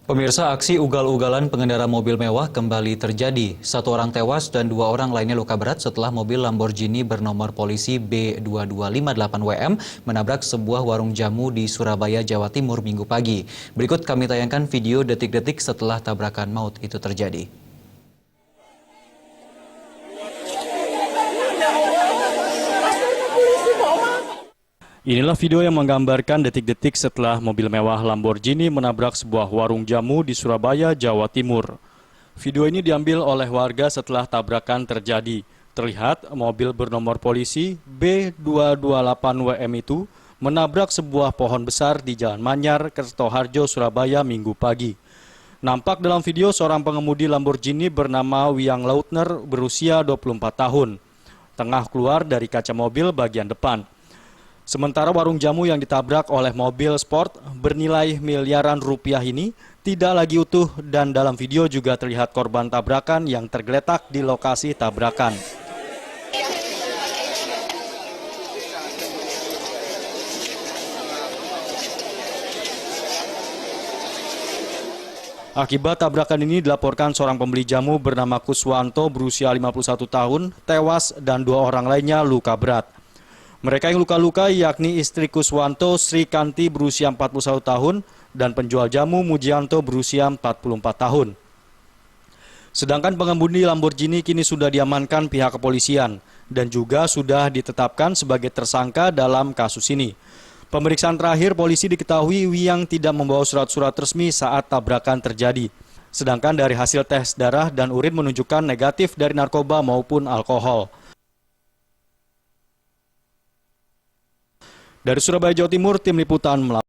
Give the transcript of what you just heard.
Pemirsa, aksi ugal-ugalan pengendara mobil mewah kembali terjadi. Satu orang tewas dan dua orang lainnya luka berat setelah mobil Lamborghini bernomor polisi B2258WM menabrak sebuah warung jamu di Surabaya, Jawa Timur Minggu pagi. Berikut kami tayangkan video detik-detik setelah tabrakan maut itu terjadi. Inilah video yang menggambarkan detik-detik setelah mobil mewah Lamborghini menabrak sebuah warung jamu di Surabaya, Jawa Timur. Video ini diambil oleh warga setelah tabrakan terjadi. Terlihat mobil bernomor polisi B228WM itu menabrak sebuah pohon besar di Jalan Manyar, Kertoharjo, Surabaya, Minggu pagi. Nampak dalam video seorang pengemudi Lamborghini bernama Wiang Lautner berusia 24 tahun. Tengah keluar dari kaca mobil bagian depan. Sementara warung jamu yang ditabrak oleh mobil sport bernilai miliaran rupiah ini tidak lagi utuh dan dalam video juga terlihat korban tabrakan yang tergeletak di lokasi tabrakan. Akibat tabrakan ini dilaporkan seorang pembeli jamu bernama Kuswanto berusia 51 tahun tewas dan dua orang lainnya luka berat. Mereka yang luka-luka yakni istri Kuswanto, Sri Kanti berusia 41 tahun, dan penjual jamu Mujianto berusia 44 tahun. Sedangkan pengemudi Lamborghini kini sudah diamankan pihak kepolisian dan juga sudah ditetapkan sebagai tersangka dalam kasus ini. Pemeriksaan terakhir polisi diketahui Wiang tidak membawa surat-surat resmi saat tabrakan terjadi. Sedangkan dari hasil tes darah dan urin menunjukkan negatif dari narkoba maupun alkohol. Dari Surabaya, Jawa Timur, Tim Liputan melaporkan.